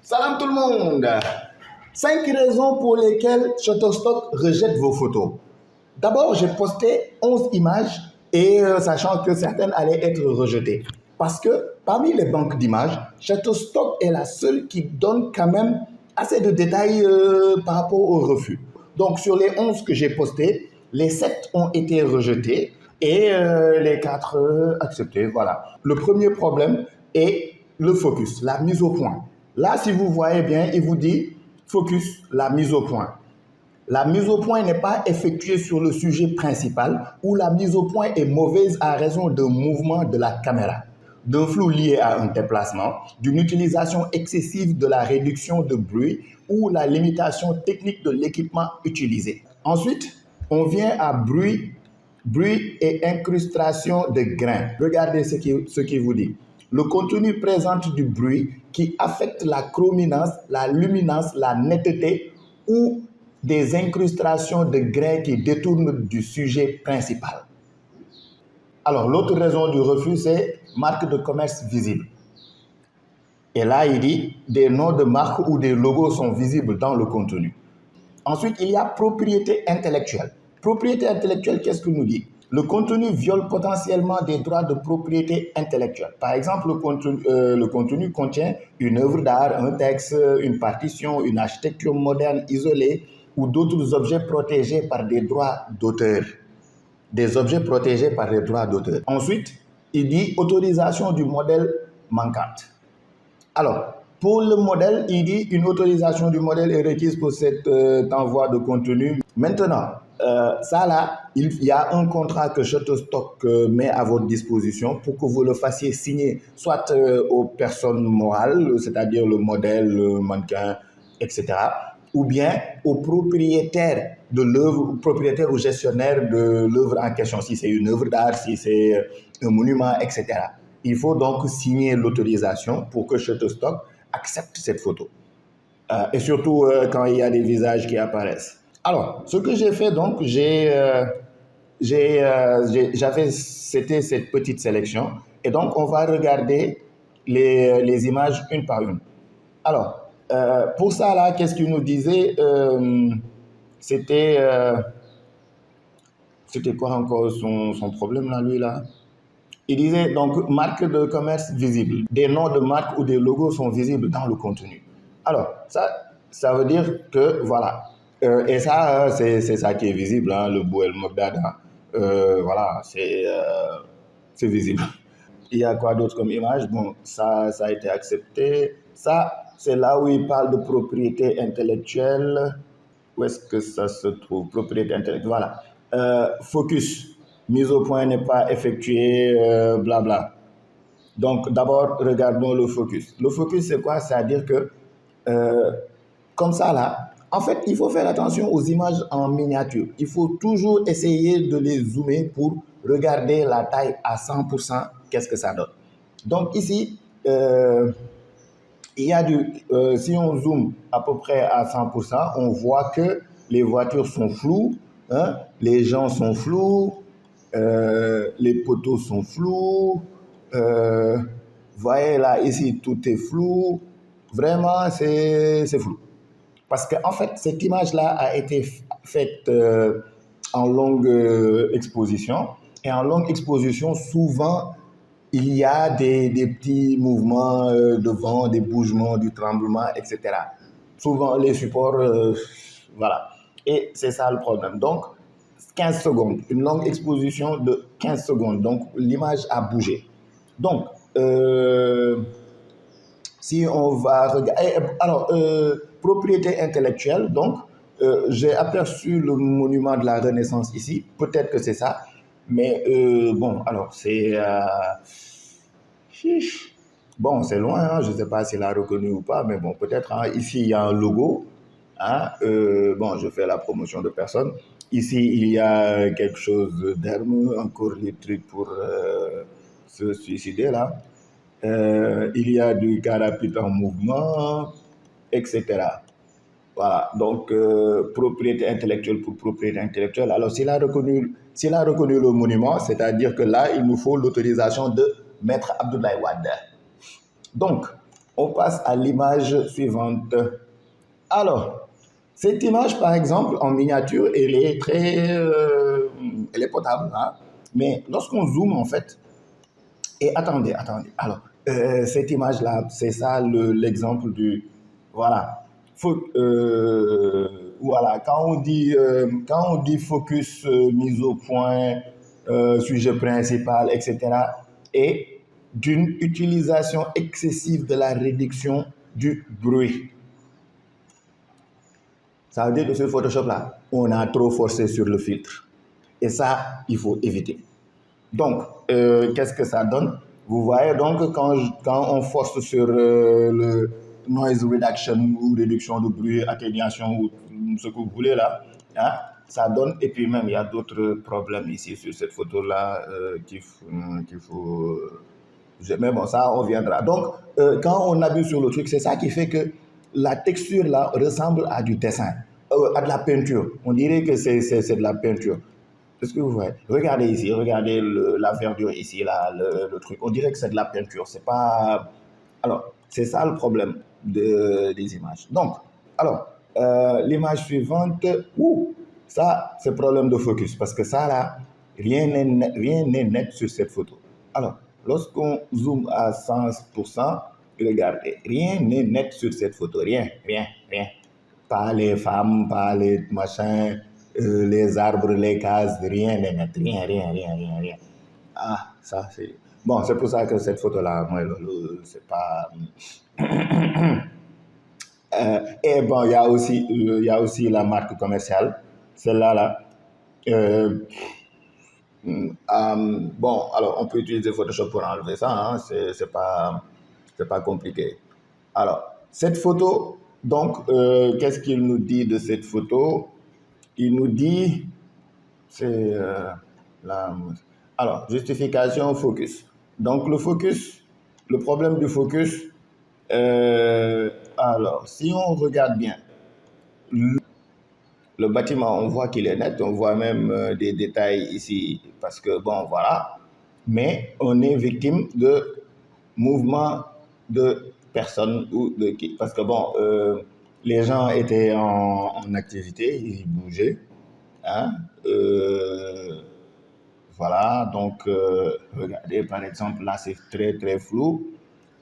Salam tout le monde. 5 raisons pour lesquelles Shutterstock rejette vos photos. D'abord, j'ai posté 11 images et sachant que certaines allaient être rejetées. Parce que parmi les banques d'images, Shutterstock est la seule qui donne quand même assez de détails par rapport au refus. Donc sur les 11 que j'ai postés, les 7 ont été rejetés et les 4 acceptés. Voilà. Le premier problème est le focus, la mise au point. Là, si vous voyez bien, il vous dit focus, la mise au point. La mise au point n'est pas effectuée sur le sujet principal ou la mise au point est mauvaise à raison d'un mouvement de la caméra, d'un flou lié à un déplacement, d'une utilisation excessive de la réduction de bruit ou la limitation technique de l'équipement utilisé. Ensuite, on vient à bruit et incrustation de grains. Regardez ce qu'il vous dit. Le contenu présente du bruit qui affecte la chrominance, la luminance, la netteté ou des incrustations de grains qui détournent du sujet principal. Alors, l'autre raison du refus, c'est marque de commerce visible. Et là, il dit des noms de marques ou des logos sont visibles dans le contenu. Ensuite, il y a propriété intellectuelle. Propriété intellectuelle, qu'est-ce qu'il nous dit? Le contenu viole potentiellement des droits de propriété intellectuelle. Par exemple, le contenu contient une œuvre d'art, un texte, une partition, une architecture moderne isolée ou d'autres objets protégés par des droits d'auteur. Des objets protégés par des droits d'auteur. Ensuite, il dit autorisation du modèle manquante. Alors, pour le modèle, il dit une autorisation du modèle est requise pour cet envoi de contenu. Maintenant, ça là, il y a un contrat que Shutterstock met à votre disposition pour que vous le fassiez signer soit aux personnes morales, c'est-à-dire le modèle, le mannequin, etc., ou bien au propriétaire de l'œuvre, propriétaire ou gestionnaire de l'œuvre en question, si c'est une œuvre d'art, si c'est un monument, etc. Il faut donc signer l'autorisation pour que Shutterstock accepte cette photo. Et surtout quand il y a des visages qui apparaissent. Alors, ce que j'ai fait donc, c'était cette petite sélection. Et donc, on va regarder les images une par une. Alors, pour ça, là, qu'est-ce qu'il nous disait? C'était quoi encore son problème, là, lui, là? Il disait donc marque de commerce visible. Des noms de marques ou des logos sont visibles dans le contenu. Alors, ça veut dire que, voilà. Et ça, c'est ça qui est visible, hein, le Bouel Mogdada. Voilà, c'est visible. Il y a quoi d'autre comme image? Bon, ça a été accepté. Ça, c'est là où il parle de propriété intellectuelle. Où est-ce que ça se trouve? Propriété intellectuelle, voilà. Focus. Mise au point n'est pas effectuée, blabla. Donc, d'abord, regardons le focus. Le focus, c'est quoi? C'est-à-dire que, comme ça, là, en fait, il faut faire attention aux images en miniature. Il faut toujours essayer de les zoomer pour regarder la taille à 100%, qu'est-ce que ça donne. Donc, ici, il y a si on zoome à peu près à 100%, on voit que les voitures sont floues, hein, les gens sont flous, les poteaux sont flous, voyez là, ici, tout est flou. Vraiment, c'est flou. Parce qu'en fait, cette image-là a été faite en longue exposition. Et en longue exposition, souvent, il y a des petits mouvements de vent, des bougements, du tremblement, etc. Souvent, les supports, voilà. Et c'est ça le problème. Donc, 15 secondes, une longue exposition de 15 secondes. Donc, l'image a bougé. Donc, si on va regarder... Alors, propriété intellectuelle, donc, j'ai aperçu le monument de la Renaissance ici. Peut-être que c'est ça. Mais, bon, alors, c'est... Bon, c'est loin, hein, je ne sais pas s'il a reconnu ou pas, mais bon, peut-être, hein, ici, il y a un logo. Hein, bon, je fais la promotion de personne. Ici, il y a quelque chose d'herbe, encore les trucs pour se suicider, là. Il y a du carapite en mouvement, etc. Voilà, donc propriété intellectuelle pour propriété intellectuelle. Alors, s'il a reconnu le monument, c'est-à-dire que là, il nous faut l'autorisation de Maître Abdoulaye Wade. Donc, On passe à l'image suivante. Alors, cette image, par exemple, en miniature, elle est elle est potable, hein? Mais lorsqu'on zoome, en fait, et attendez. Alors, cette image-là, c'est ça l'exemple du, voilà. Voilà, quand on dit focus, mise au point, sujet principal, etc., et d'une utilisation excessive de la réduction du bruit. Ça veut dire que sur Photoshop-là, on a trop forcé sur le filtre. Et ça, il faut éviter. Donc, qu'est-ce que ça donne? Vous voyez donc quand on force sur le noise reduction ou réduction de bruit, atténuation ou ce que vous voulez là, hein, ça donne. Et puis même, il y a d'autres problèmes ici sur cette photo-là qu'il faut. Mais bon, ça, on viendra. Donc, quand on abuse sur le truc, c'est ça qui fait que la texture là ressemble à du dessin, à de la peinture. On dirait que c'est de la peinture. Est-ce que vous voyez? Regardez ici, regardez la verdure ici, là, le truc. On dirait que c'est de la peinture. C'est pas. Alors, c'est ça le problème des images. Donc, alors, l'image suivante, ça, c'est problème de focus. Parce que ça, là, rien n'est net sur cette photo. Alors, lorsqu'on zoome à 100%, regardez, rien n'est net sur cette photo. Rien. Pas les femmes, pas les machins, les arbres, les cases, rien n'est net. Rien. Ah, ça, c'est. Bon, c'est pour ça que cette photo-là, moi, c'est pas. Et bon, il y a aussi la marque commerciale. Celle-là, là. Bon, alors, on peut utiliser Photoshop pour enlever ça, hein, c'est pas compliqué. Alors, cette photo, donc, qu'est-ce qu'il nous dit de cette photo? Il nous dit, c'est la. Alors, justification, focus. Donc, le problème du focus, alors, si on regarde bien, le bâtiment, on voit qu'il est net, on voit même des détails ici, parce que, bon, voilà, mais on est victime de mouvements de personnes ou de qui. Parce que, bon, les gens étaient en activité, ils bougeaient, hein, voilà, donc, regardez, par exemple, là, c'est très flou.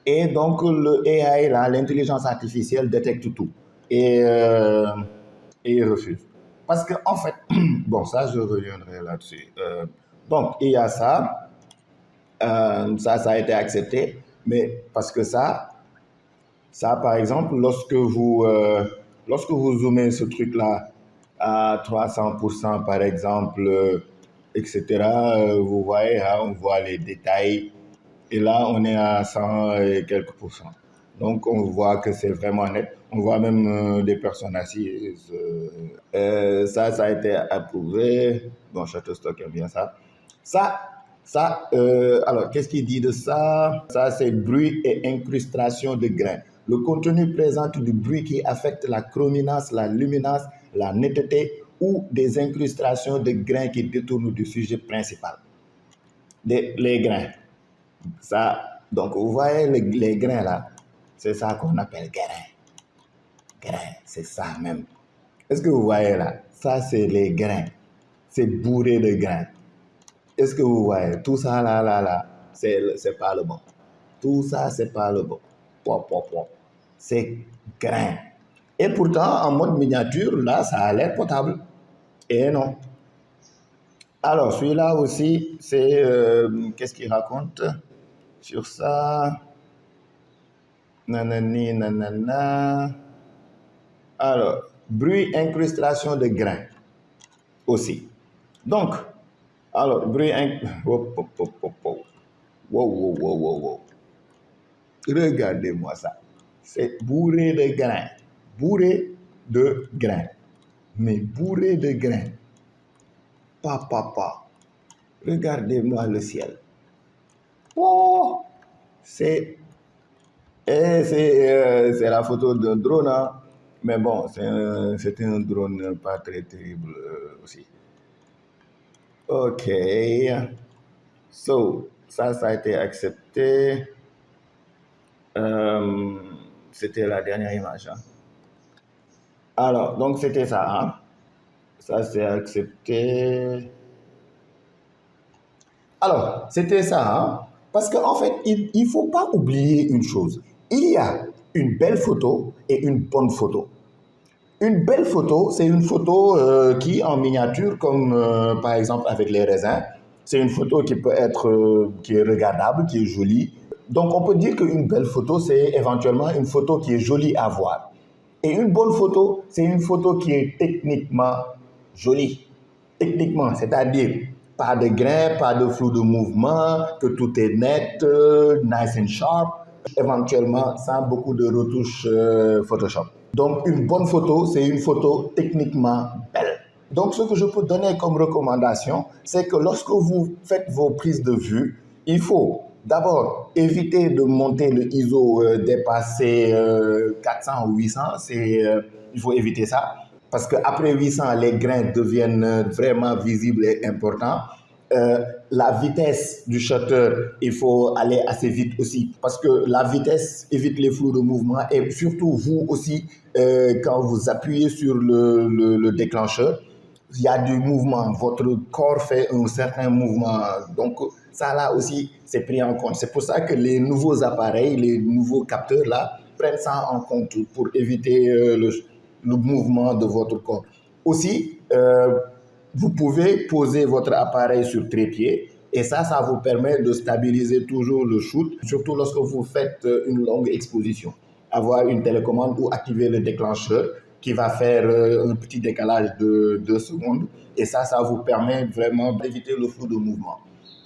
Et donc, le AI, là, l'intelligence artificielle, détecte tout. Et il refuse. Parce que, en fait, bon, ça, je reviendrai là-dessus. Donc, il y a ça. Ça a été accepté. Mais parce que ça, par exemple, lorsque vous zoomez ce truc-là à 300%, par exemple, etc., vous voyez, hein, on voit les détails. Et là, on est à 100 et quelques pourcents. Donc, on voit que c'est vraiment net. On voit même des personnes assises. Ça a été approuvé. Bon, Shutterstock aime bien ça. Alors, qu'est-ce qu'il dit de ça? Ça, c'est bruit et incrustation de grains. Le contenu présente du bruit qui affecte la chrominance, la luminance, la netteté ou des incrustations de grains qui détournent du sujet principal. Les grains. Ça, donc, vous voyez les grains là, c'est ça qu'on appelle grains. Grains, c'est ça même. Est-ce que vous voyez là? Ça, c'est les grains. C'est bourré de grains. Est-ce que vous voyez? Tout ça là, c'est pas le bon. Tout ça, c'est pas le bon. C'est grain. Et pourtant, en mode miniature, là, ça a l'air potable. Et non. Alors, celui-là aussi, c'est. Qu'est-ce qu'il raconte sur ça? Nanani, nanana. Alors, bruit, incrustation de grains aussi. Donc, alors, bruit, wow. Regardez-moi ça. C'est bourré de grains. Bourré de grains. Mais bourré de grains. Papa. Regardez-moi le ciel. Oh, c'est la photo d'un drone, hein. Mais bon, c'est un drone pas très terrible aussi. Ok. So, ça a été accepté. C'était la dernière image. Hein. Alors, donc c'était ça. Hein. Ça, c'est accepté. Alors, c'était ça. Hein. Parce qu'en fait, il ne faut pas oublier une chose. Il y a une belle photo et une bonne photo. Une belle photo, c'est une photo qui en miniature, comme par exemple avec les raisins. C'est une photo qui peut être, qui est regardable, qui est jolie. Donc on peut dire qu'une belle photo, c'est éventuellement une photo qui est jolie à voir. Et une bonne photo, c'est une photo qui est techniquement jolie. Techniquement, c'est-à-dire pas de grains, pas de flou de mouvement, que tout est net, nice and sharp, éventuellement sans beaucoup de retouches Photoshop. Donc une bonne photo, c'est une photo techniquement belle. Donc ce que je peux donner comme recommandation, c'est que lorsque vous faites vos prises de vue, il faut d'abord éviter de monter le ISO dépasser 400 ou 800, il faut éviter ça. Parce qu'après 800, les grains deviennent vraiment visibles et importants. La vitesse du shutter, il faut aller assez vite aussi parce que la vitesse évite les flous de mouvement et surtout vous aussi, quand vous appuyez sur le déclencheur, il y a du mouvement, votre corps fait un certain mouvement. Donc ça là aussi, c'est pris en compte. C'est pour ça que les nouveaux appareils, les nouveaux capteurs là, prennent ça en compte pour éviter le mouvement de votre corps. Aussi, vous pouvez poser votre appareil sur trépied et ça vous permet de stabiliser toujours le shoot, surtout lorsque vous faites une longue exposition. Avoir une télécommande ou activer le déclencheur qui va faire un petit décalage de 2 secondes et ça vous permet vraiment d'éviter le flou de mouvement.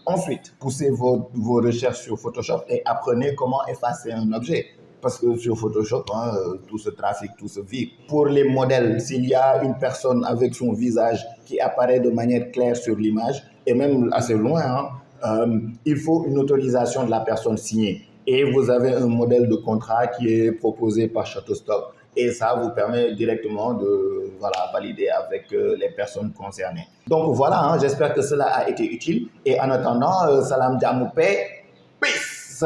Ensuite, poussez vos recherches sur Photoshop et apprenez comment effacer un objet. Parce que sur Photoshop, hein, tout se trafique, tout se vit. Pour les modèles, s'il y a une personne avec son visage qui apparaît de manière claire sur l'image, et même assez loin, hein, il faut une autorisation de la personne signée. Et vous avez un modèle de contrat qui est proposé par Shutterstock. Et ça vous permet directement de valider avec les personnes concernées. Donc voilà, hein, j'espère que cela a été utile. Et en attendant, salam diamoupé, peace.